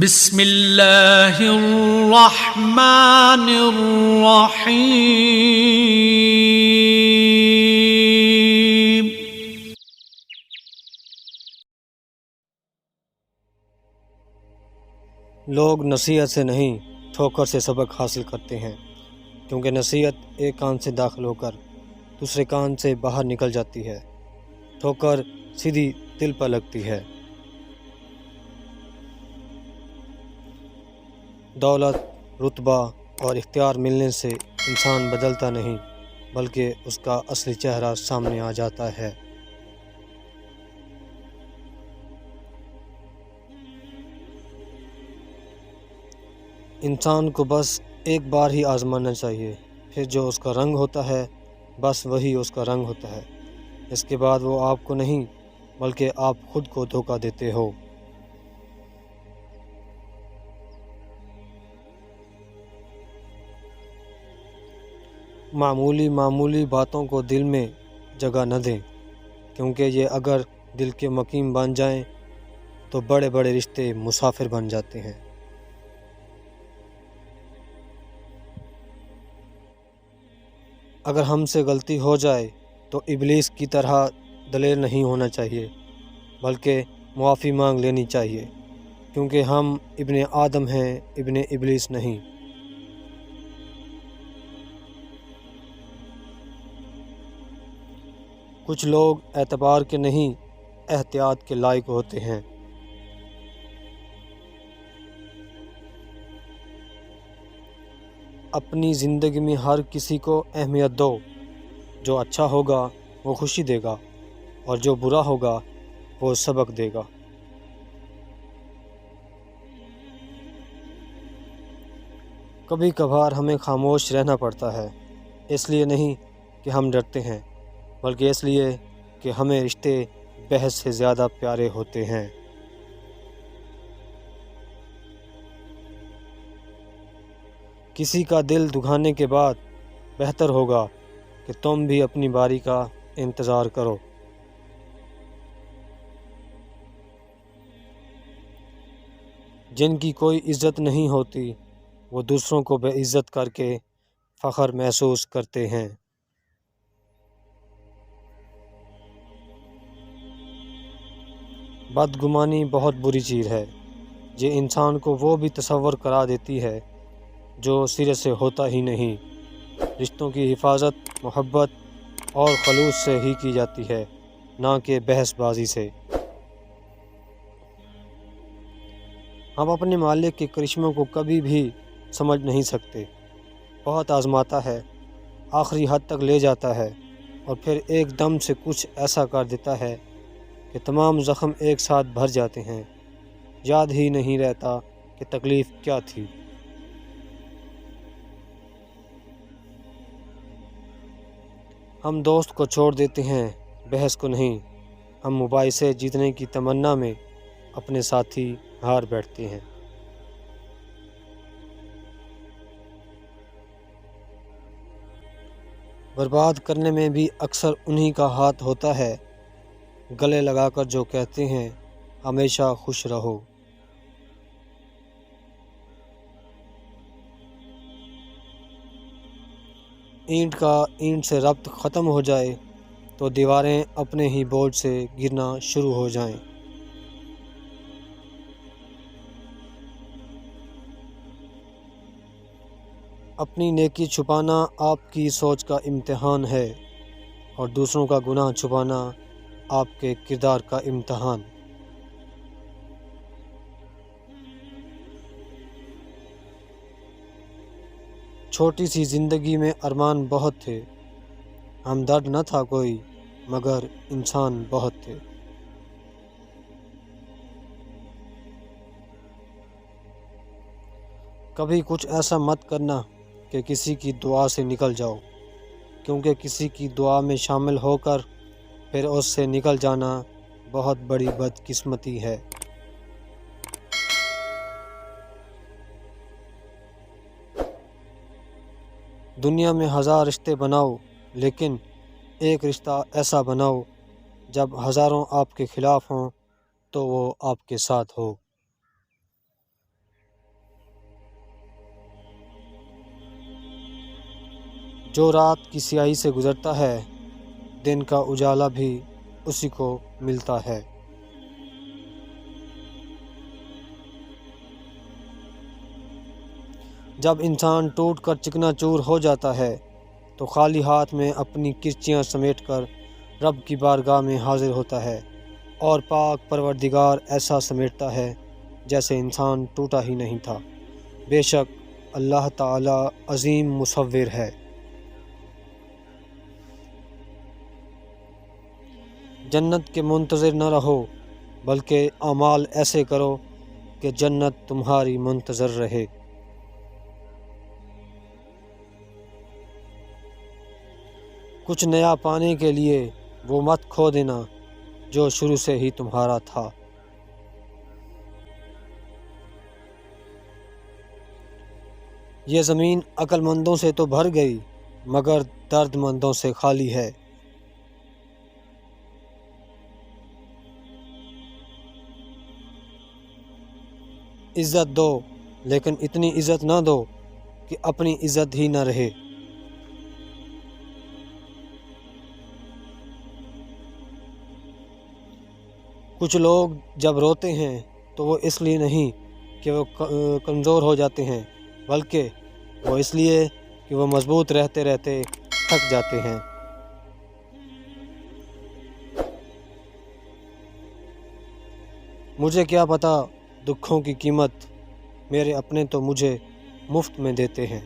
بسم اللہ الرحمن الرحیم۔ لوگ نصیحت سے نہیں ٹھوکر سے سبق حاصل کرتے ہیں، کیونکہ نصیحت ایک کان سے داخل ہو کر دوسرے کان سے باہر نکل جاتی ہے، ٹھوکر سیدھی دل پر لگتی ہے۔ دولت، رتبہ اور اختیار ملنے سے انسان بدلتا نہیں، بلکہ اس کا اصلی چہرہ سامنے آ جاتا ہے۔ انسان کو بس ایک بار ہی آزمانا چاہیے، پھر جو اس کا رنگ ہوتا ہے بس وہی اس کا رنگ ہوتا ہے۔ اس کے بعد وہ آپ کو نہیں بلکہ آپ خود کو دھوکہ دیتے ہو۔ معمولی باتوں کو دل میں جگہ نہ دیں، کیونکہ یہ اگر دل کے مقیم بن جائیں تو بڑے بڑے رشتے مسافر بن جاتے ہیں۔ اگر ہم سے غلطی ہو جائے تو ابلیس کی طرح دلیر نہیں ہونا چاہیے، بلکہ معافی مانگ لینی چاہیے، کیونکہ ہم ابن آدم ہیں، ابن ابلیس نہیں۔ کچھ لوگ اعتبار کے نہیں، احتیاط کے لائق ہوتے ہیں۔ اپنی زندگی میں ہر کسی کو اہمیت دو، جو اچھا ہوگا وہ خوشی دے گا، اور جو برا ہوگا وہ سبق دے گا۔ کبھی کبھار ہمیں خاموش رہنا پڑتا ہے، اس لیے نہیں کہ ہم ڈرتے ہیں، بلکہ اس لیے کہ ہمیں رشتے بحث سے زیادہ پیارے ہوتے ہیں۔ کسی کا دل دکھانے کے بعد بہتر ہوگا کہ تم بھی اپنی باری کا انتظار کرو۔ جن کی کوئی عزت نہیں ہوتی وہ دوسروں کو بے عزت کر کے فخر محسوس کرتے ہیں۔ بدگمانی بہت بری چیز ہے، یہ انسان کو وہ بھی تصور کرا دیتی ہے جو سرے سے ہوتا ہی نہیں۔ رشتوں کی حفاظت محبت اور خلوص سے ہی کی جاتی ہے، نہ کہ بحث بازی سے۔ ہم اپنے مالک کے کرشموں کو کبھی بھی سمجھ نہیں سکتے۔ بہت آزماتا ہے، آخری حد تک لے جاتا ہے، اور پھر ایک دم سے کچھ ایسا کر دیتا ہے کہ تمام زخم ایک ساتھ بھر جاتے ہیں، یاد ہی نہیں رہتا کہ تکلیف کیا تھی۔ ہم دوست کو چھوڑ دیتے ہیں، بحث کو نہیں۔ ہم مباحثے جیتنے کی تمنا میں اپنے ساتھی ہار بیٹھتے ہیں۔ برباد کرنے میں بھی اکثر انہی کا ہاتھ ہوتا ہے، گلے لگا کر جو کہتے ہیں ہمیشہ خوش رہو۔ اینٹ کا اینٹ سے ربط ختم ہو جائے تو دیواریں اپنے ہی بوجھ سے گرنا شروع ہو جائیں۔ اپنی نیکی چھپانا آپ کی سوچ کا امتحان ہے، اور دوسروں کا گناہ چھپانا آپ کے کردار کا امتحان۔ چھوٹی سی زندگی میں ارمان بہت تھے، ہمدرد نہ تھا کوئی مگر انسان بہت تھے۔ کبھی کچھ ایسا مت کرنا کہ کسی کی دعا سے نکل جاؤ، کیونکہ کسی کی دعا میں شامل ہو کر پھر اس سے نکل جانا بہت بڑی بدقسمتی ہے۔ دنیا میں 1000 رشتے بناؤ، لیکن ایک رشتہ ایسا بناؤ جب ہزاروں آپ کے خلاف ہوں تو وہ آپ کے ساتھ ہو۔ جو رات کی سیاہی سے گزرتا ہے دن کا اجالا بھی اسی کو ملتا ہے۔ جب انسان ٹوٹ کر چکنا چور ہو جاتا ہے تو خالی ہاتھ میں اپنی کرچیاں سمیٹ کر رب کی بارگاہ میں حاضر ہوتا ہے اور پاک پروردگار ایسا سمیٹتا ہے جیسے انسان ٹوٹا ہی نہیں تھا۔ بے شک اللہ تعالی عظیم مصور ہے۔ جنت کے منتظر نہ رہو بلکہ اعمال ایسے کرو کہ جنت تمہاری منتظر رہے۔ کچھ نیا پانے کے لیے وہ مت کھو دینا جو شروع سے ہی تمہارا تھا۔ یہ زمین عقل مندوں سے تو بھر گئی مگر درد مندوں سے خالی ہے۔ عزت دو لیکن اتنی عزت نہ دو کہ اپنی عزت ہی نہ رہے۔ کچھ لوگ جب روتے ہیں تو وہ اس لیے نہیں کہ وہ کمزور ہو جاتے ہیں بلکہ وہ اس لیے کہ وہ مضبوط رہتے رہتے تھک جاتے ہیں۔ مجھے کیا پتہ دکھوں کی قیمت، میرے اپنے تو مجھے مفت میں دیتے ہیں۔